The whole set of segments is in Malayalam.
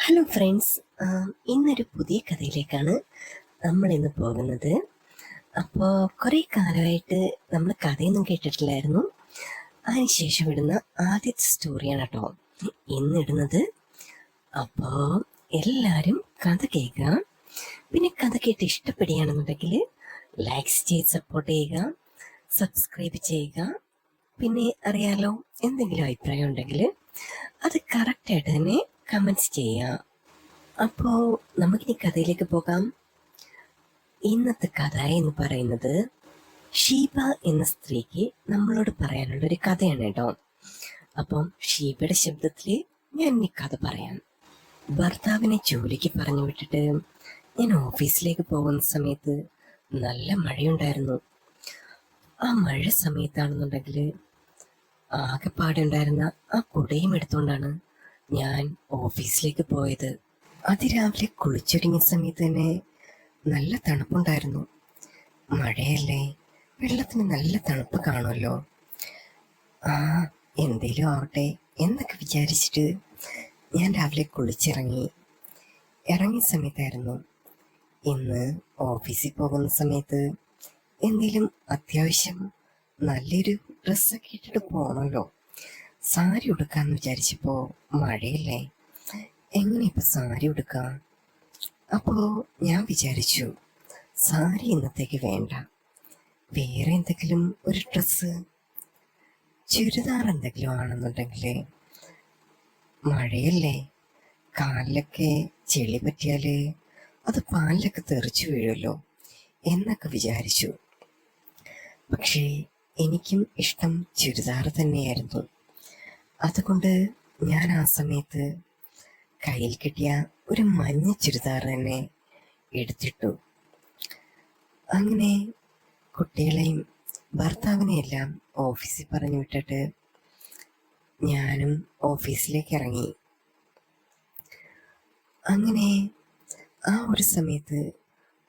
ഹലോ ഫ്രണ്ട്സ്, ഇന്നൊരു പുതിയ കഥയിലേക്കാണ് നമ്മൾ ഇന്ന് പോകുന്നത്. അപ്പോൾ കുറേ കാലമായിട്ട് നമ്മൾ കഥയൊന്നും കേട്ടിട്ടില്ലായിരുന്നു. അതിനുശേഷം ഇടുന്ന ആദ്യത്തെ സ്റ്റോറിയാണ് കേട്ടോ ഇന്നിടുന്നത്. അപ്പോൾ എല്ലാവരും കഥ കേൾക്കുക. പിന്നെ കഥ കേട്ട് ഇഷ്ടപ്പെടുകയാണെന്നുണ്ടെങ്കിൽ ലൈക്സ് ചെയ്ത് സപ്പോർട്ട് ചെയ്യുക, സബ്സ്ക്രൈബ് ചെയ്യുക. പിന്നെ അറിയാലോ, എന്തെങ്കിലും അഭിപ്രായം ഉണ്ടെങ്കിൽ അത് കറക്റ്റായിട്ട് തന്നെ കമൻറ്റ്സ് ചെയ്യുക. അപ്പോൾ നമുക്കിനി കഥയിലേക്ക് പോകാം. ഇന്നത്തെ കഥ എന്ന് പറയുന്നത് ഷീബ എന്ന സ്ത്രീക്ക് നമ്മളോട് പറയാനുള്ള ഒരു കഥയാണ് കേട്ടോ. അപ്പം ഷീബയുടെ ശബ്ദത്തിൽ ഞാൻ ഈ കഥ പറയാം. ഭർത്താവിനെ ജോലിക്ക് പറഞ്ഞു വിട്ടിട്ട് ഞാൻ ഓഫീസിലേക്ക് പോകുന്ന സമയത്ത് നല്ല മഴയുണ്ടായിരുന്നു. ആ മഴ സമയത്താണെന്നുണ്ടെങ്കിൽ ആകെപ്പാടുണ്ടായിരുന്ന ആ കുടയും എടുത്തുകൊണ്ടാണ് ഞാൻ ഓഫീസിലേക്ക് പോയത്. അതിരാവിലെ കുളിച്ചൊരുങ്ങിയ സമയത്ത് തന്നെ നല്ല തണുപ്പുണ്ടായിരുന്നു. മഴയല്ലേ, വെള്ളത്തിന് നല്ല തണുപ്പ് കാണുമല്ലോ. എന്തേലും ആവട്ടെ എന്നൊക്കെ വിചാരിച്ചിട്ട് ഞാൻ രാവിലെ ഇറങ്ങിയ സമയത്തായിരുന്നു. ഇന്ന് ഓഫീസിൽ പോകുന്ന സമയത്ത് എന്തേലും അത്യാവശ്യം നല്ലൊരു ഡ്രസ്സൊക്കെ ഇട്ടിട്ട് പോകണമല്ലോ. സാരി ഉടുക്കാന്ന് വിചാരിച്ചപ്പോൾ മഴയല്ലേ, എങ്ങനെ ഇപ്പം സാരി ഉടുക്കാം? അപ്പോൾ ഞാൻ വിചാരിച്ചു, സാരി ഇന്നത്തേക്ക് വേണ്ട, വേറെ എന്തെങ്കിലും ഒരു ഡ്രസ്സ്, ചുരിദാർ എന്തെങ്കിലും ആണെന്നുണ്ടെങ്കിൽ, മഴയല്ലേ, കാലിലൊക്കെ ചെളി പറ്റിയാൽ അത് പാലിലൊക്കെ തെറിച്ചു വീഴുമല്ലോ എന്നൊക്കെ വിചാരിച്ചു. പക്ഷേ എനിക്കും ഇഷ്ടം ചുരിദാർ തന്നെയായിരുന്നു. അതുകൊണ്ട് ഞാൻ ആ സമയത്ത് കയ്യിൽ കിട്ടിയ ഒരു മഞ്ഞ ചുരിദാർ തന്നെ എടുത്തിട്ടു. അങ്ങനെ കുട്ടികളെയും ഭർത്താവിനെയെല്ലാം ഓഫീസിൽ പറഞ്ഞു വിട്ടിട്ട് ഞാനും ഓഫീസിലേക്ക് ഇറങ്ങി. അങ്ങനെ ആ ഒരു സമയത്ത്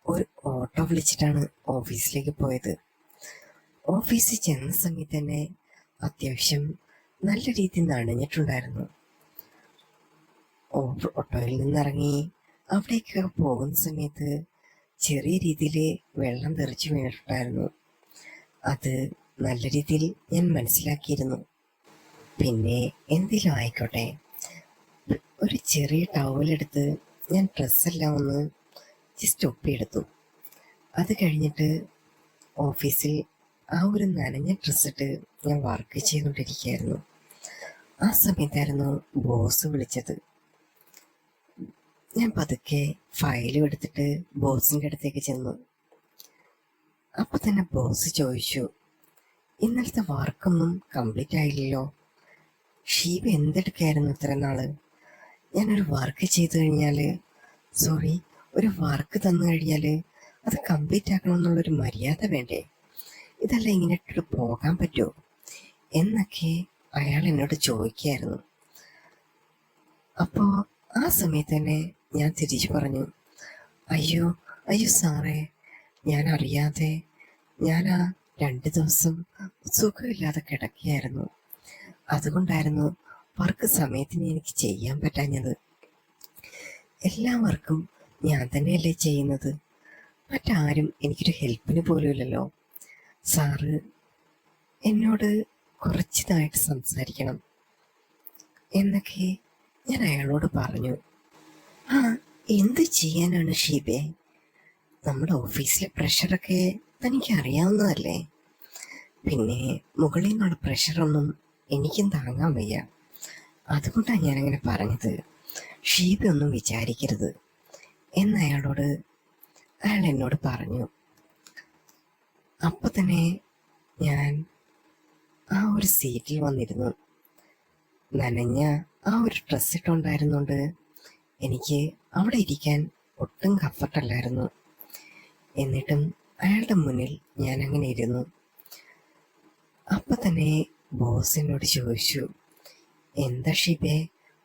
ഒരു ഓട്ടോ വിളിച്ചിട്ടാണ് ഓഫീസിലേക്ക് പോയത്. ഓഫീസിൽ ചെന്ന സമയത്ത് തന്നെ അത്യാവശ്യം നല്ല രീതിയിൽ നനഞ്ഞിട്ടുണ്ടായിരുന്നു. ഓട്ടോയിൽ നിന്നിറങ്ങി അവിടേക്ക് പോകുന്ന സമയത്ത് ചെറിയ രീതിയിൽ വെള്ളം തെറിച്ചു വീണിട്ടുണ്ടായിരുന്നു. അത് നല്ല രീതിയിൽ ഞാൻ മനസ്സിലാക്കിയിരുന്നു. പിന്നെ എന്തെങ്കിലും ആയിക്കോട്ടെ, ഒരു ചെറിയ ടവലെടുത്ത് ഞാൻ ഡ്രസ്സെല്ലാം ഒന്ന് ജസ്റ്റ് ഒപ്പിയെടുത്തു. അത് കഴിഞ്ഞിട്ട് ഓഫീസിൽ ആ ഒരു നനഞ്ഞ ഡ്രസ്സിട്ട് ഞാൻ വർക്ക് ചെയ്തുകൊണ്ടിരിക്കുകയായിരുന്നു. ആ സമയത്തായിരുന്നു ബോസ് വിളിച്ചത്. ഞാൻ പതുക്കെ ഫയലും എടുത്തിട്ട് ബോസിൻ്റെ അടുത്തേക്ക് ചെന്നു. അപ്പം തന്നെ ബോസ് ചോദിച്ചു, ഇന്നലത്തെ വർക്കൊന്നും കംപ്ലീറ്റ് ആയില്ലല്ലോ, ഷീബ എന്തെടുക്കായിരുന്നു ഇത്ര നാള്? ഞാനൊരു വർക്ക് ചെയ്തു കഴിഞ്ഞാൽ, ഒരു വർക്ക് തന്നു കഴിഞ്ഞാൽ അത് കംപ്ലീറ്റ് ആക്കണമെന്നുള്ളൊരു മര്യാദ വേണ്ടേ? ഇതെല്ലാം ഇങ്ങനെ ഇട്ടിട്ട് പോകാൻ പറ്റുമോ എന്നൊക്കെ അയാൾ എന്നോട് ചോദിക്കായിരുന്നു. അപ്പോൾ ആ സമയത്ത് തന്നെ ഞാൻ തിരിച്ചു പറഞ്ഞു, അയ്യോ സാറേ, ഞാൻ അറിയാതെ ഞാൻ ആ 2 ദിവസം സുഖമില്ലാതെ കിടക്കുകയായിരുന്നു. അതുകൊണ്ടായിരുന്നു വർക്ക് സമയത്തിന് എനിക്ക് ചെയ്യാൻ പറ്റാഞ്ഞത്. എല്ലാ വർക്കും ഞാൻ തന്നെയല്ലേ ചെയ്യുന്നത്, മറ്റാരും എനിക്കൊരു ഹെൽപ്പിന് പോലും ഇല്ലല്ലോ. സാറ് എന്നോട് കുറച്ചിതായിട്ട് സംസാരിക്കണം എന്നൊക്കെ ഞാൻ അയാളോട് പറഞ്ഞു. എന്ത് ചെയ്യാനാണ് ഷീബേ, നമ്മുടെ ഓഫീസിലെ പ്രഷറൊക്കെ തനിക്ക് അറിയാവുന്നതല്ലേ. പിന്നെ മുകളിൽ നിന്നുള്ള പ്രഷറൊന്നും എനിക്കും താങ്ങാൻ വയ്യ. അതുകൊണ്ടാണ് ഞാനങ്ങനെ പറഞ്ഞത്. ഷീബ ഒന്നും വിചാരിക്കരുത് അയാൾ എന്നോട് പറഞ്ഞു. അപ്പം തന്നെ ഞാൻ ആ ഒരു സീറ്റിൽ വന്നിരുന്നു. നനഞ്ഞ ആ ഒരു ഡ്രസ് ഇട്ടുണ്ടായിരുന്നുകൊണ്ട് എനിക്ക് അവിടെ ഇരിക്കാൻ ഒട്ടും കംഫർട്ടല്ലായിരുന്നു. എന്നിട്ടും അയാളുടെ മുന്നിൽ ഞാൻ അങ്ങനെ ഇരുന്നു. അപ്പം തന്നെ ബോസ് എന്നോട് ചോദിച്ചു, എന്താ ഷീബേ,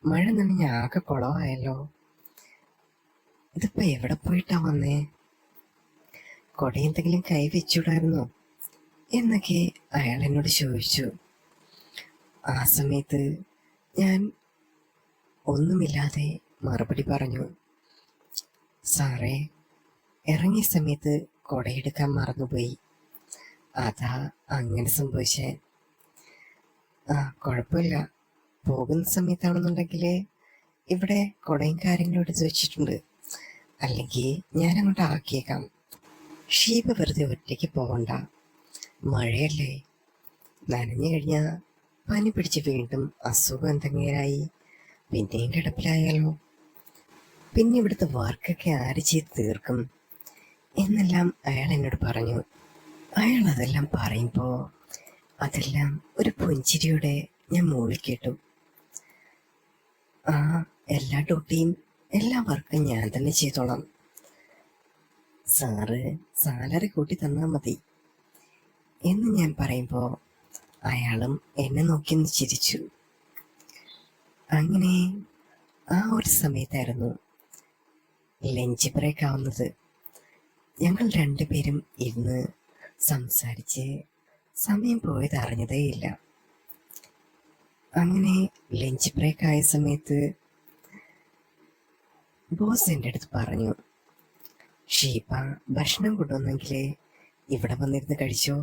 മഴ നനഞ്ഞ ആകെ കുളമായല്ലോ, ഇതിപ്പോൾ എവിടെ പോയിട്ടാ വന്നേ? കൊട എന്തെങ്കിലും കൈ വെച്ചുകൂടായിരുന്നോ എന്നൊക്കെ അയാൾ എന്നോട് ചോദിച്ചു. ആ സമയത്ത് ഞാൻ ഒന്നുമില്ലാതെ മറുപടി പറഞ്ഞു. സാറേ, ഇറങ്ങിയ സമയത്ത് കുടയെടുക്കാൻ മറന്നുപോയി. അതാ അങ്ങനെ സംഭവിച്ചേ. ആ, കുഴപ്പമില്ല. പോകുന്ന സമയത്താണെന്നുണ്ടെങ്കിൽ ഇവിടെ കുടയും കാര്യങ്ങളും എടുത്ത് വെച്ചിട്ടുണ്ട്. അല്ലെങ്കിൽ ഞാൻ അങ്ങോട്ട് ആക്കിയേക്കാം. ഷീബ വെറുതെ ഒറ്റയ്ക്ക് പോകണ്ട. മഴയല്ലേ, നനഞ്ഞു കഴിഞ്ഞാൽ പനി പിടിച്ച് വീണ്ടും അസുഖം എന്തെങ്കിലായി പിന്നെയും കിടപ്പിലായാലോ. പിന്നെ ഇവിടുത്തെ വർക്കൊക്കെ ആര് ചെയ്ത് തീർക്കും എന്നെല്ലാം അയാൾ എന്നോട് പറഞ്ഞു. അയാൾ അതെല്ലാം പറയുമ്പോൾ അതെല്ലാം ഒരു പുഞ്ചിരിയോടെ ഞാൻ മൂളി കേട്ടു. ആ, എല്ലാ ഡ്യൂട്ടിയും എല്ലാ വർക്കും ഞാൻ തന്നെ ചെയ്തോളാം. സാറ് സാലറി കൂട്ടി തന്നാൽ മതി എന്ന് ഞാൻ പറയുമ്പോൾ അയാളും എന്നെ നോക്കി ഒന്ന് ചിരിച്ചു. അങ്ങനെ ആ ഒരു സമയത്തായിരുന്നു ലഞ്ച് ബ്രേക്ക് ആവുന്നത്. ഞങ്ങൾ രണ്ടുപേരും ഇരുന്ന് സംസാരിച്ച് സമയം പോയത് അറിഞ്ഞതേയില്ല. അങ്ങനെ ലഞ്ച് ബ്രേക്ക് ആയ സമയത്ത് ബോസ് എൻ്റെ അടുത്ത് പറഞ്ഞു, ഷീബ ഭക്ഷണം കൊണ്ടുവന്നെങ്കിൽ ഇവിടെ വന്നിരുന്ന് കഴിച്ചോ,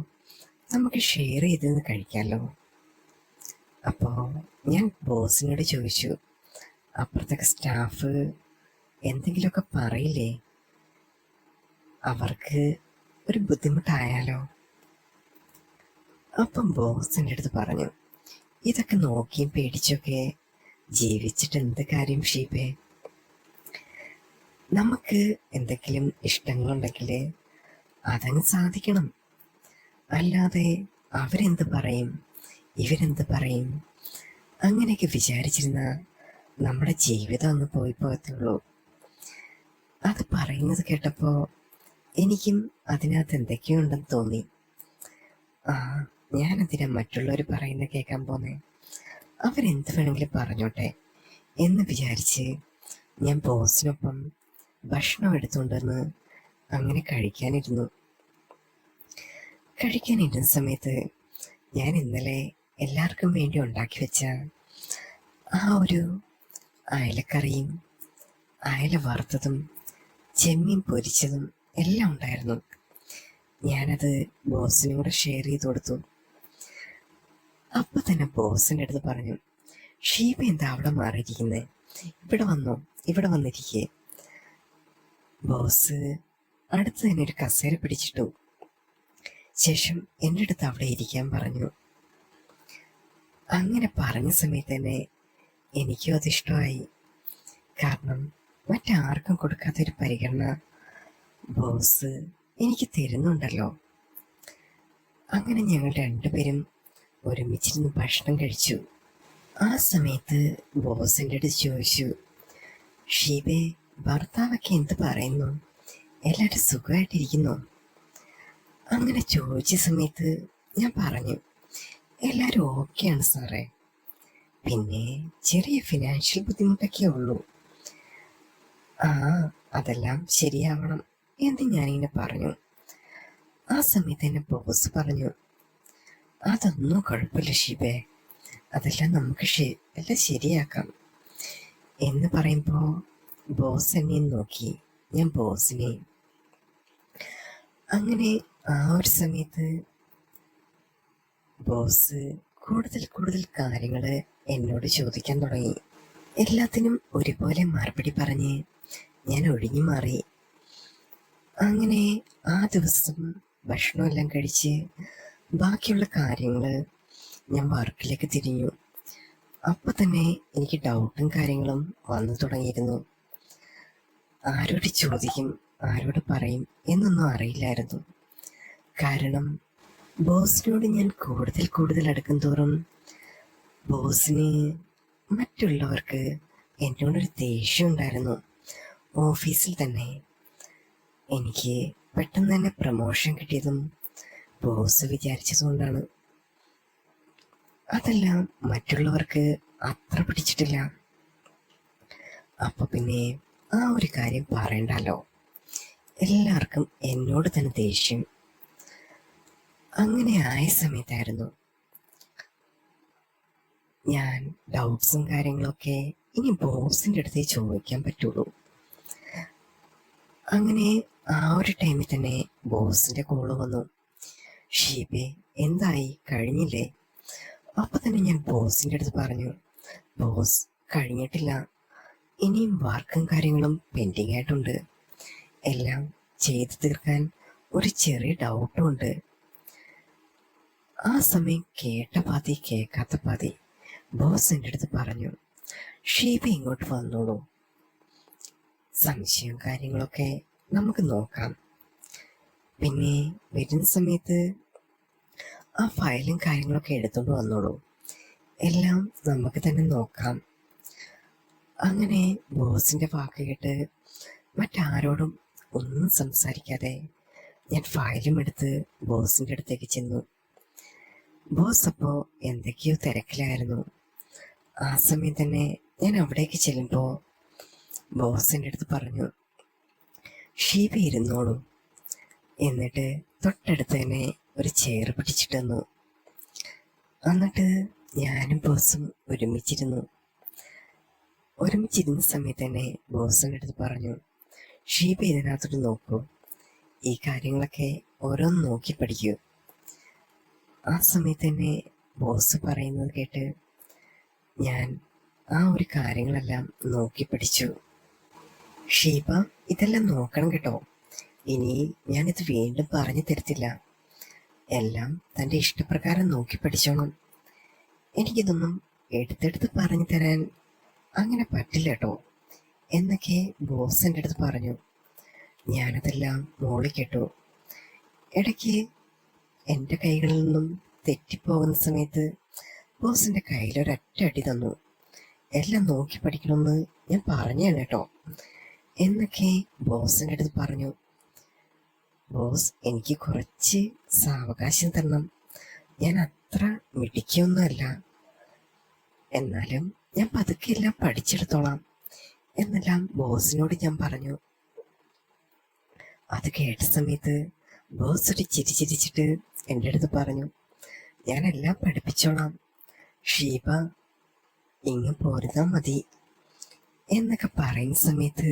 നമുക്ക് ഷെയർ ചെയ്തിരുന്ന് കഴിക്കാമല്ലോ. അപ്പോൾ ഞാൻ ബോസിനോട് ചോദിച്ചു, അപ്പുറത്തൊക്കെ സ്റ്റാഫ് എന്തെങ്കിലുമൊക്കെ പറയില്ലേ, അവർക്ക് ഒരു ബുദ്ധിമുട്ടായാലോ. അപ്പം ബോസിൻ്റെ അടുത്ത് പറഞ്ഞു, ഇതൊക്കെ നോക്കിയും പേടിച്ചൊക്കെ ജീവിച്ചിട്ട് എന്ത് കാര്യം ഷീബേ. നമുക്ക് എന്തെങ്കിലും ഇഷ്ടങ്ങളുണ്ടെങ്കിൽ അതങ്ങ് സാധിക്കണം. അല്ലാതെ അവരെന്ത് പറയും ഇവരെന്ത് പറയും അങ്ങനെയൊക്കെ വിചാരിച്ചിരുന്ന നമ്മുടെ ജീവിതം അങ്ങ് പോയി പോകത്തുള്ളൂ. അത് പറയുന്നത് കേട്ടപ്പോൾ എനിക്കും അതിനകത്ത് എന്തൊക്കെയോ ഉണ്ടെന്ന് തോന്നി. ആ, ഞാനെന്തിനാ മറ്റുള്ളവർ പറയുന്ന കേൾക്കാൻ പോന്നേ, അവരെന്ത് വേണമെങ്കിലും പറഞ്ഞോട്ടെ എന്ന് വിചാരിച്ച് ഞാൻ ബോസിനൊപ്പം ഭക്ഷണം എടുത്തുകൊണ്ടുവന്ന് അങ്ങനെ കഴിക്കാനിരുന്ന സമയത്ത് ഞാൻ ഇന്നലെ എല്ലാവർക്കും വേണ്ടി ഉണ്ടാക്കി വെച്ച ആ ഒരു അയലക്കറിയും അയല വറുത്തതും ചെമ്മീൻ പൊരിച്ചതും എല്ലാം ഉണ്ടായിരുന്നു. ഞാനത് ബോസിനും കൂടെ ഷെയർ ചെയ്ത് കൊടുത്തു. അപ്പം തന്നെ ബോസിൻ്റെ അടുത്ത് പറഞ്ഞു, ഷീബ എന്താ അവിടെ മാറിയിരിക്കുന്നത്, ഇവിടെ വന്നോ, ഇവിടെ വന്നിരിക്കേ. ബോസ് അടുത്ത് തന്നെ ഒരു കസേര പിടിച്ചിട്ടു. ശേഷം എൻ്റെ അടുത്ത് അവിടെ ഇരിക്കാൻ പറഞ്ഞു. അങ്ങനെ പറഞ്ഞ സമയത്ത് തന്നെ എനിക്കും അതിഷ്ടമായി. കാരണം മറ്റാർക്കും കൊടുക്കാത്തൊരു പരിഗണന ബോസ് എനിക്ക് തരുന്നുണ്ടല്ലോ. അങ്ങനെ ഞങ്ങൾ രണ്ടുപേരും ഒരുമിച്ചിരുന്ന് ഭക്ഷണം കഴിച്ചു. ആ സമയത്ത് ബോസിൻ്റെ അടുത്ത് ചോദിച്ചു, ഷീബേ, ഭർത്താവൊക്കെ എന്ത് പറയുന്നു, എല്ലാവരും സുഖമായിട്ടിരിക്കുന്നോ? അങ്ങനെ ചോദിച്ച സമയത്ത് ഞാൻ പറഞ്ഞു, എല്ലാവരും ഓക്കെയാണ് സാറേ, പിന്നെ ചെറിയ ഫിനാൻഷ്യൽ ബുദ്ധിമുട്ടൊക്കെ ഉള്ളൂ. ആ, അതെല്ലാം ശരിയാവണം എന്ന് ഞാനിങ്ങനെ പറഞ്ഞു. ആ സമയത്ത് എന്നെ ബോസ് പറഞ്ഞു, അതൊന്നും കുഴപ്പമില്ല ഷീബേ, അതെല്ലാം നമുക്ക് എല്ലാം ശരിയാക്കാം എന്ന് പറയുമ്പോൾ ബോസ് എന്നെ നോക്കി, ഞാൻ ബോസിനെ. അങ്ങനെ ആ ഒരു സമയത്ത് ബോസ് കൂടുതൽ കൂടുതൽ കാര്യങ്ങൾ എന്നോട് ചോദിക്കാൻ തുടങ്ങി. എല്ലാത്തിനും ഒരുപോലെ മറുപടി പറഞ്ഞ് ഞാൻ ഒഴിഞ്ഞു മാറി. അങ്ങനെ ആ ദിവസം ഭക്ഷണമെല്ലാം കഴിച്ച് ബാക്കിയുള്ള കാര്യങ്ങൾ ഞാൻ വർക്കിലേക്ക് തിരിഞ്ഞു. അപ്പം തന്നെ എനിക്ക് ഡൗട്ടും കാര്യങ്ങളും വന്നു തുടങ്ങിയിരുന്നു. ആരോട് ചോദിക്കും, ആരോട് പറയും എന്നൊന്നും അറിയില്ലായിരുന്നു. കാരണം ബോസിനോട് ഞാൻ കൂടുതൽ കൂടുതൽ അടുക്കും തോറും ബോസിന് മറ്റുള്ളവർക്ക് എന്നോടൊരു ദേഷ്യം ഉണ്ടായിരുന്നു. ഓഫീസിൽ തന്നെ എനിക്ക് പെട്ടെന്ന് തന്നെ പ്രമോഷൻ കിട്ടിയതും ബോസ് വിചാരിച്ചതുകൊണ്ടാണ്. അതെല്ലാം മറ്റുള്ളവർക്ക് അത്ര പിടിച്ചിട്ടില്ല. അപ്പൊ പിന്നെ ആ ഒരു കാര്യം പറയണ്ടല്ലോ, എല്ലാവർക്കും എന്നോട് തന്നെ ദേഷ്യം. അങ്ങനെ ആയ സമയത്തായിരുന്നു ഞാൻ ഡൗട്ട്സും കാര്യങ്ങളൊക്കെ ഇനി ബോസിൻ്റെ അടുത്തേ ചോദിക്കാൻ പറ്റുള്ളൂ. അങ്ങനെ ആ ഒരു ടൈമിൽ തന്നെ ബോസിൻ്റെ കോള് വന്നു. ഷീബെ, എന്തായി, കഴിഞ്ഞില്ലേ? അപ്പൊ തന്നെ ഞാൻ ബോസിൻ്റെ അടുത്ത് പറഞ്ഞു, ബോസ്, കഴിഞ്ഞിട്ടില്ല, ഇനിയും വർക്കും കാര്യങ്ങളും പെൻഡിങ് ആയിട്ടുണ്ട്. എല്ലാം ചെയ്തു തീർക്കാൻ ഒരു ചെറിയ ഡൗട്ടും ഉണ്ട്. ആ സമയം കേട്ട പാതി കേൾക്കാത്ത പാതി ബോസ് എൻ്റെ അടുത്ത് പറഞ്ഞു, ഷീബ ഇങ്ങോട്ട് വന്നോളൂ, സംശയവും കാര്യങ്ങളൊക്കെ നമുക്ക് നോക്കാം. പിന്നെ വരുന്ന സമയത്ത് ആ ഫയലും കാര്യങ്ങളൊക്കെ എടുത്തുകൊണ്ട് വന്നോളൂ, എല്ലാം നമുക്ക് തന്നെ നോക്കാം. അങ്ങനെ ബോസിൻ്റെ വാക്ക് കേട്ട് മറ്റാരോടും ഒന്നും സംസാരിക്കാതെ ഞാൻ ഫയലും എടുത്ത് ബോസിൻ്റെ അടുത്തേക്ക് ചെന്നു. ബോസ് അപ്പോൾ എന്തൊക്കെയോ തിരക്കിലായിരുന്നു. ആ സമയം തന്നെ ഞാൻ അവിടേക്ക് ചെല്ലുമ്പോൾ ബോസിൻ്റെ അടുത്ത് പറഞ്ഞു, ഷീബ ഇരുന്നോളൂ. എന്നിട്ട് തൊട്ടടുത്ത് തന്നെ ഒരു ചെയർ പിടിച്ചിട്ട് തന്നു. എന്നിട്ട് ഞാനും ബോസും ഒരുമിച്ചിരുന്നു സമയത്ത് തന്നെ ബോസിൻ്റെ അടുത്ത് പറഞ്ഞു, ഷീബ ഇതിനകത്തോട്ട് നോക്കൂ, ഈ കാര്യങ്ങളൊക്കെ ഓരോന്ന് നോക്കി പഠിക്കൂ. ആ സമയത്ത് തന്നെ ബോസ് പറയുന്നത് കേട്ട് ഞാൻ ആ ഒരു കാര്യങ്ങളെല്ലാം നോക്കി പഠിച്ചു. ഷീബ, ഇതെല്ലാം നോക്കണം കേട്ടോ, ഇനി ഞാനിത് വീണ്ടും പറഞ്ഞു തരത്തില്ല, എല്ലാം തൻ്റെ ഇഷ്ടപ്രകാരം നോക്കി പഠിച്ചോണം. എനിക്കിതൊന്നും എടുത്തെടുത്ത് പറഞ്ഞു തരാൻ അങ്ങനെ പറ്റില്ല കേട്ടോ എന്നൊക്കെ ബോസ് എൻ്റെ അടുത്ത് പറഞ്ഞു. ഞാനതെല്ലാം മോളി കേട്ടു. ഇടയ്ക്ക് എൻ്റെ കൈകളിൽ നിന്നും തെറ്റിപ്പോകുന്ന സമയത്ത് ബോസിൻ്റെ കയ്യിലൊരൊറ്റ അടി തന്നു. എല്ലാം നോക്കി പഠിക്കണമെന്ന് ഞാൻ പറഞ്ഞാണ് കേട്ടോ എന്നൊക്കെ ബോസിൻ്റെ അടുത്ത് പറഞ്ഞു. ബോസ്, എനിക്ക് കുറച്ച് സാവകാശം തരണം, ഞാൻ അത്ര മിടിക്കൊന്നുമല്ല, എന്നാലും ഞാൻ പതുക്കെ എല്ലാം പഠിച്ചെടുത്തോളാം എന്നെല്ലാം ബോസിനോട് ഞാൻ പറഞ്ഞു. അത് കേട്ട സമയത്ത് ബോസ് ഒരു ചിരിച്ചിരിച്ചിട്ട് എൻ്റെ അടുത്ത് പറഞ്ഞു, ഞാനെല്ലാം പഠിപ്പിച്ചോളാം, ഷീബ ഇങ്ങ് പോരുതാ മതി എന്നൊക്കെ പറയുന്ന സമയത്ത്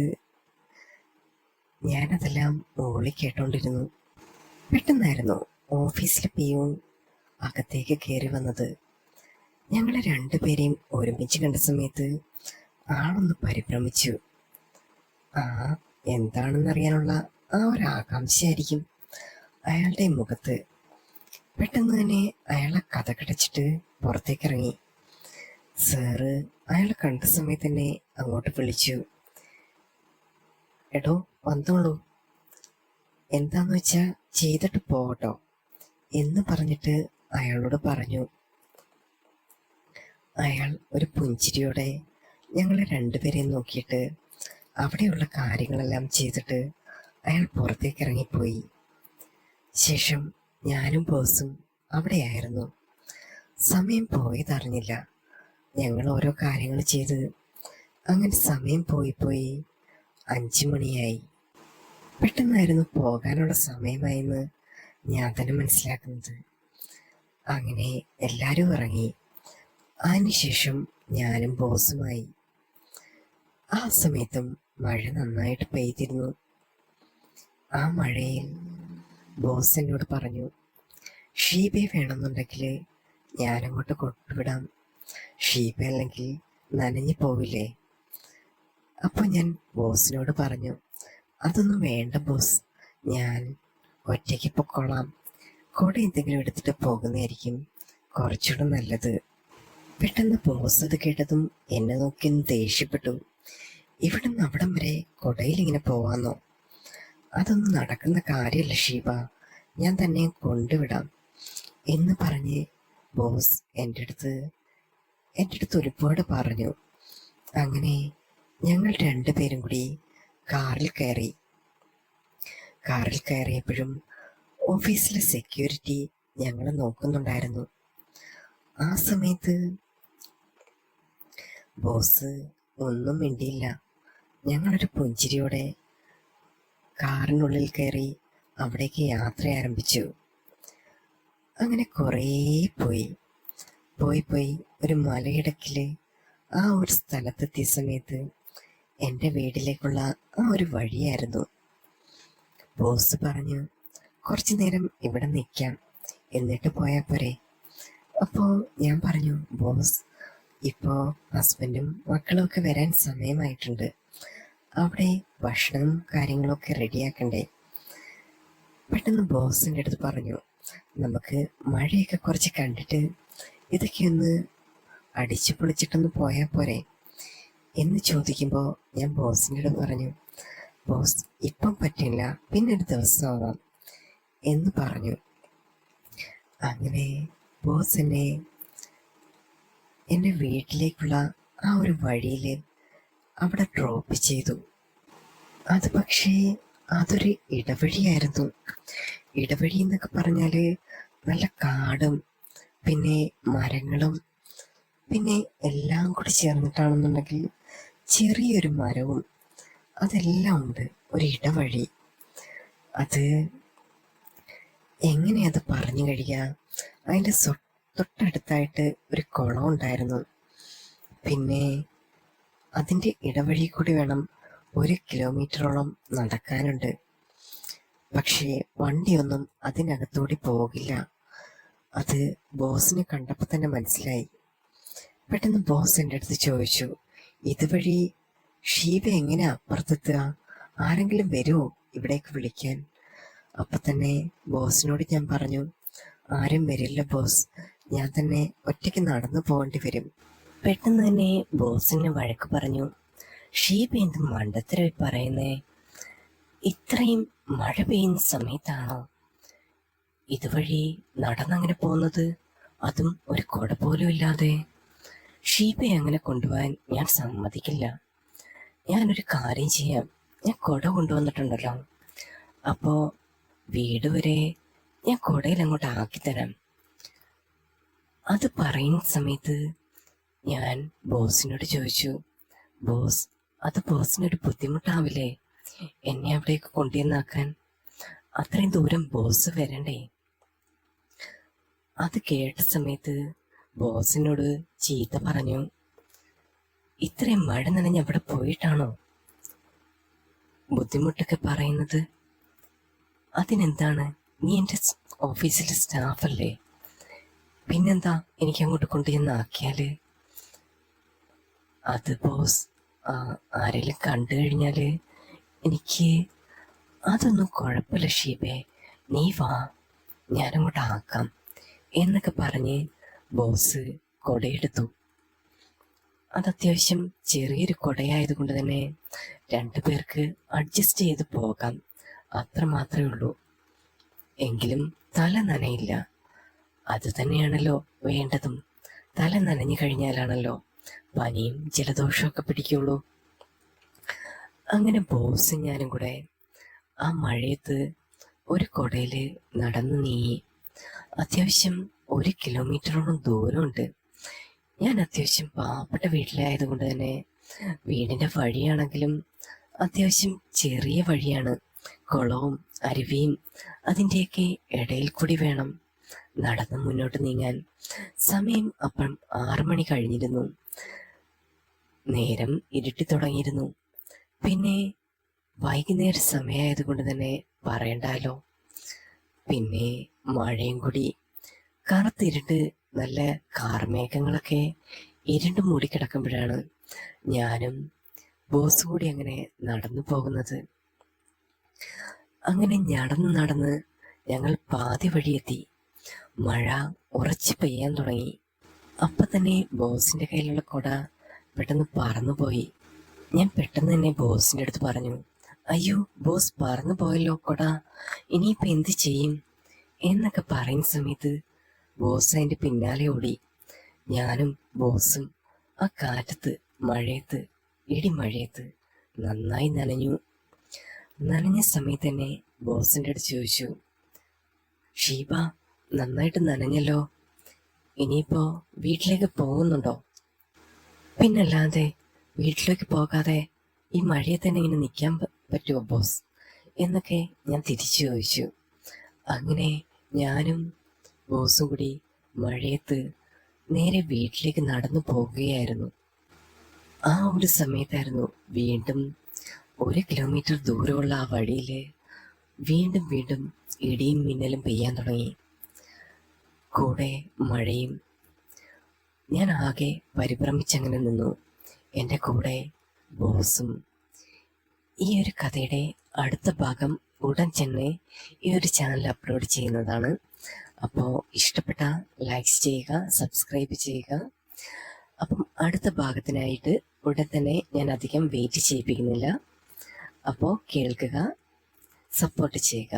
ഞാനതെല്ലാം മോളി കേട്ടോണ്ടിരുന്നു. പെട്ടെന്നായിരുന്നു ഓഫീസിലെ പിയൂൺ അകത്തേക്ക് കയറി വന്നത്. ഞങ്ങളെ രണ്ടുപേരെയും ഒരുമിച്ച് കണ്ട സമയത്ത് ആളൊന്ന് പരിഭ്രമിച്ചു. ആ, എന്താണെന്നറിയാനുള്ള ആ ഒരു ആകാംക്ഷയായിരിക്കും അയാളുടെ മുഖത്ത്. പെട്ടെന്ന് തന്നെ അയാളെ കഥകടച്ചിട്ട് പുറത്തേക്കിറങ്ങി. സാറ് അയാളെ കണ്ട സമയത്ത് തന്നെ അങ്ങോട്ട് വിളിച്ചു, എടോ വന്നോളൂ, എന്താന്ന് വെച്ചാ ചെയ്തിട്ട് പോകട്ടോ എന്ന് പറഞ്ഞിട്ട് അയാളോട് പറഞ്ഞു. അയാൾ ഒരു പുഞ്ചിരിയോടെ ഞങ്ങളെ രണ്ടുപേരെയും നോക്കിയിട്ട് അവിടെയുള്ള കാര്യങ്ങളെല്ലാം ചെയ്തിട്ട് അയാൾ പുറത്തേക്ക് ഇറങ്ങിപ്പോയി. ശേഷം ഞാനും ബോസും അവിടെയായിരുന്നു. സമയം പോയതറിഞ്ഞില്ല. ഞങ്ങൾ ഓരോ കാര്യങ്ങൾ ചെയ്ത് അങ്ങനെ സമയം പോയി 5 മണിയായി. പെട്ടെന്നായിരുന്നു പോകാനുള്ള സമയമായെന്ന് ഞാൻ തന്നെ മനസ്സിലാക്കുന്നത്. അങ്ങനെ എല്ലാവരും ഇറങ്ങി. അതിനുശേഷം ഞാനും ബോസുമായി. ആ സമയത്തും മഴ നന്നായിട്ട് പെയ്തിരുന്നു. ആ മഴയിൽ ബോസ് എന്നോട് പറഞ്ഞു, ഷീബയെ വേണമെന്നുണ്ടെങ്കിൽ ഞാനങ്ങോട്ട് കൊണ്ടുവിടാം, ഷീബ അല്ലെങ്കിൽ നനഞ്ഞു പോവില്ലേ. അപ്പോൾ ഞാൻ ബോസിനോട് പറഞ്ഞു, അതൊന്നും വേണ്ട ബോസ്, ഞാൻ ഒറ്റയ്ക്ക് പൊക്കോളാം, കൂടെ എന്തെങ്കിലും എടുത്തിട്ട് പോകുന്നതായിരിക്കും കുറച്ചുകൂടെ നല്ലത്. പെട്ടെന്ന് ബോസ് അത് കേട്ടതും എന്നെ നോക്കി ദേഷ്യപ്പെട്ടു. ഇവിടെ നിന്ന് അവിടം വരെ കൊടയിൽ ഇങ്ങനെ പോവാന്നോ? അതൊന്നും നടക്കുന്ന കാര്യമല്ല ഷീബ, ഞാൻ തന്നെ കൊണ്ടുവിടാം എന്ന് പറഞ്ഞ് ബോസ് എൻ്റെ അടുത്ത് ഒരുപാട് പറഞ്ഞു. അങ്ങനെ ഞങ്ങൾ രണ്ടുപേരും കൂടി കാറിൽ കയറിയപ്പോഴും ഓഫീസിലെ സെക്യൂരിറ്റി ഞങ്ങളെ നോക്കുന്നുണ്ടായിരുന്നു. ആ സമയത്ത് ബോസ് ഒന്നും മിണ്ടിയില്ല. ഞങ്ങളൊരു പുഞ്ചിരിയോടെ കാറിനുള്ളിൽ കയറി അവിടേക്ക് യാത്ര ആരംഭിച്ചു. അങ്ങനെ കുറേ പോയി ഒരു മലയിടക്കിൽ ആ ഒരു സ്ഥലത്തെത്തിയ സമയത്ത് എൻ്റെ വീട്ടിലേക്കുള്ള ആ ഒരു വഴിയായിരുന്നു. ബോസ് പറഞ്ഞു, കുറച്ചു നേരം ഇവിടെ നിൽക്കാം, എന്നിട്ട് പോയാൽ പോരെ. അപ്പോൾ ഞാൻ പറഞ്ഞു, ബോസ്, ഇപ്പോൾ ഹസ്ബൻഡും മക്കളും ഒക്കെ വരാൻ സമയമായിട്ടുണ്ട്, അവിടെ ഭക്ഷണവും കാര്യങ്ങളൊക്കെ റെഡിയാക്കണ്ടേ. പെട്ടെന്ന് ബോസിൻ്റെ അടുത്ത് പറഞ്ഞു, നമുക്ക് മഴയൊക്കെ കുറച്ച് കണ്ടിട്ട് ഇതൊക്കെ ഒന്ന് അടിച്ചു പൊളിച്ചിട്ടൊന്ന് പോയാൽ പോരെ എന്ന് ചോദിക്കുമ്പോൾ ഞാൻ ബോസിൻ്റെ അടുത്ത് പറഞ്ഞു, ബോസ് ഇപ്പം പറ്റില്ല, പിന്നെ ഒരു ദിവസമാവാം എന്ന് പറഞ്ഞു. അങ്ങനെ ബോസ് എന്നെ എൻ്റെ വീട്ടിലേക്കുള്ള ആ ഒരു വഴിയിൽ അവിടെ ഡ്രോപ്പ് ചെയ്തു. അത് പക്ഷേ അതൊരു ഇടവഴിയായിരുന്നു. ഇടവഴി എന്നൊക്കെ പറഞ്ഞാൽ നല്ല കാടും പിന്നെ മരങ്ങളും പിന്നെ എല്ലാം കൂടി ചേർന്നിട്ടാണെന്നുണ്ടെങ്കിൽ ചെറിയൊരു മരവും അതെല്ലാം ഉണ്ട്, ഒരു ഇടവഴി. അത് എങ്ങനെയത് പറഞ്ഞു കഴിയുക? അതിൻ്റെ തൊട്ടടുത്തായിട്ട് ഒരു കുളം ഉണ്ടായിരുന്നു. പിന്നെ അതിൻ്റെ ഇടവഴി കൂടി വേണം 1 കിലോമീറ്ററോളം നടക്കാനുണ്ട്. പക്ഷേ വണ്ടിയൊന്നും അതിനകത്തൂടി പോകില്ല. അത് ബോസിനെ കണ്ടപ്പോൾ തന്നെ മനസ്സിലായി. പെട്ടെന്ന് ബോസ് എൻ്റെ അടുത്ത് ചോദിച്ചു, ഇതുവഴി ഷീബ എങ്ങനെ അപ്പുറത്തെത്തുക? ആരെങ്കിലും വരുമോ ഇവിടേക്ക് വിളിക്കാൻ? അപ്പം തന്നെ ബോസിനോട് ഞാൻ പറഞ്ഞു, ആരും വരില്ല ബോസ്, ഞാൻ തന്നെ ഒറ്റയ്ക്ക് നടന്നു പോകേണ്ടി വരും. പെട്ടെന്ന് തന്നെ ബോസിന് വഴക്ക് പറഞ്ഞു, ഷീബ എന്ത് മണ്ടത്തരമായി പറയുന്നേ? ഇത്രയും മഴ പെയ്യുന്ന സമയത്താണോ ഇതുവഴി നടന്നങ്ങനെ പോകുന്നത്? അതും ഒരു കുട പോലും ഇല്ലാതെ. ഷീബയെ അങ്ങനെ കൊണ്ടുപോകാൻ ഞാൻ സമ്മതിക്കില്ല. ഞാനൊരു കാര്യം ചെയ്യാം, ഞാൻ കുട കൊണ്ടുവന്നിട്ടുണ്ടല്ലോ, അപ്പോൾ വീട് വരെ ഞാൻ കുടയിൽ അങ്ങോട്ട് ആക്കിത്തരാം. അത് പറയുന്ന സമയത്ത് ഞാൻ ബോസിനോട് ചോദിച്ചു, ബോസ്, അത് ബോസിനൊരു ബുദ്ധിമുട്ടാവില്ലേ എന്നെ അവിടേക്ക് കൊണ്ടുവന്നാക്കാൻ? അത്രയും ദൂരം ബോസ് വരണ്ടേ? അത് കേട്ട സമയത്ത് ബോസിനോട് ചീത്ത പറഞ്ഞു, ഇത്രയും മഴ നനഞ്ഞ് അവിടെ പോയിട്ടാണോ ബുദ്ധിമുട്ടൊക്കെ പറയുന്നത്? അതിനെന്താണ്, നീ എൻ്റെ ഓഫീസിലെ സ്റ്റാഫല്ലേ, പിന്നെന്താ എനിക്ക് അങ്ങോട്ട് കൊണ്ടുചെന്നാക്കിയാൽ? അത് ബോസ്, ആരെങ്കിലും കണ്ടു കഴിഞ്ഞാൽ എനിക്ക് അതൊന്നും കുഴപ്പമില്ല ഷീബേ, നീ വാ, ഞാനങ്ങോട്ട് ആക്കാം എന്നൊക്കെ പറഞ്ഞ് ബോസ് കുടയെടുത്തു. അത് അത്യാവശ്യം ചെറിയൊരു കുടയായതുകൊണ്ട് തന്നെ 2 പേർക്ക് അഡ്ജസ്റ്റ് ചെയ്ത് പോകാം, അത്ര മാത്രമേ ഉള്ളൂ. എങ്കിലും തല നനയില്ല, അത് തന്നെയാണല്ലോ വേണ്ടതും. തല നനഞ്ഞു കഴിഞ്ഞാലാണല്ലോ പനിയും ജലദോഷമൊക്കെ പിടിക്കുള്ളൂ. അങ്ങനെ ബോസും ഞാനും കൂടെ ആ മഴയത്ത് ഒരു കുടയിൽ നടന്നു നീങ്ങി. അത്യാവശ്യം 1 കിലോമീറ്ററോളം ദൂരമുണ്ട്. ഞാൻ അത്യാവശ്യം പാവപ്പെട്ട വീട്ടിലായതുകൊണ്ട് തന്നെ വീടിൻ്റെ വഴിയാണെങ്കിലും അത്യാവശ്യം ചെറിയ വഴിയാണ്. കുളവും അരുവിയും അതിൻ്റെയൊക്കെ ഇടയിൽ കൂടി വേണം നടന്ന് മുന്നോട്ട് നീങ്ങാൻ. സമയം അപ്പം 6 മണി കഴിഞ്ഞിരുന്നു. നേരം ഇരുട്ടി തുടങ്ങിയിരുന്നു. പിന്നെ വൈകുന്നേര സമയമായതുകൊണ്ട് തന്നെ പറയണ്ടല്ലോ. പിന്നെ മഴയും കൂടി, കറുത്തിരുട്ട് നല്ല കാർമേഘങ്ങളൊക്കെ ഇരുണ്ട് മൂടിക്കിടക്കുമ്പോഴാണ് ഞാനും ബോസും കൂടി അങ്ങനെ നടന്നു പോകുന്നത്. അങ്ങനെ നടന്ന് ഞങ്ങൾ പാതി വഴിയെത്തി. മഴ ഉറച്ചു പെയ്യാൻ തുടങ്ങി. അപ്പം തന്നെ ബോസിൻ്റെ കയ്യിലുള്ള കുട പെട്ടെന്ന് പറന്നുപോയി. ഞാൻ പെട്ടെന്ന് തന്നെ ബോസിൻ്റെ അടുത്ത് പറഞ്ഞു, അയ്യോ ബോസ്, പറന്നു പോയല്ലോ കുട, ഇനിയിപ്പോൾ എന്ത് ചെയ്യും എന്നൊക്കെ പറയുന്ന സമയത്ത് ബോസ് അതിൻ്റെ പിന്നാലെ ഓടി. ഞാനും ബോസും ആ കാറ്റത്ത്, മഴയത്ത്, ഇടിമഴയത്ത് നന്നായി നനഞ്ഞു. നനഞ്ഞ സമയത്ത് തന്നെ ബോസിൻ്റെ അടുത്ത് ചോദിച്ചു, ഷീബ, നന്നായിട്ട് നനഞ്ഞല്ലോ, ഇനിയിപ്പോൾ വീട്ടിലേക്ക് പോകുന്നുണ്ടോ? പിന്നല്ലാതെ, വീട്ടിലേക്ക് പോകാതെ ഈ മഴയെ തന്നെ ഇങ്ങനെ നിൽക്കാൻ പറ്റുമോ ബോസ് എന്നൊക്കെ ഞാൻ തിരിച്ചു ചോദിച്ചു. അങ്ങനെ ഞാനും ബോസും കൂടി മഴയത്ത് നേരെ വീട്ടിലേക്ക് നടന്നു പോകുകയായിരുന്നു. ആ ഒരു സമയത്തായിരുന്നു വീണ്ടും 1 കിലോമീറ്റർ ദൂരമുള്ള ആ വഴിയിൽ വീണ്ടും വീണ്ടും ഇടിയും മിന്നലും പെയ്യാൻ തുടങ്ങി. കൂടെ മഴയും. ഞാൻ ആകെ പരിഭ്രമിച്ചങ്ങനെ നിന്നു. എൻ്റെ കൂടെ ബോസും. ഈ ഒരു കഥയുടെ അടുത്ത ഭാഗം ഉടൻ തന്നെ ഈ ഒരു ചാനൽ അപ്ലോഡ് ചെയ്യുന്നതാണ്. അപ്പോൾ ഇഷ്ടപ്പെട്ട ലൈക്സ് ചെയ്യുക, സബ്സ്ക്രൈബ് ചെയ്യുക. അപ്പം അടുത്ത ഭാഗത്തിനായിട്ട് ഉടൻ തന്നെ ഞാൻ അധികം വെയിറ്റ് ചെയ്യിപ്പിക്കുന്നില്ല. അപ്പോൾ കേൾക്കുക, സപ്പോർട്ട് ചെയ്യുക.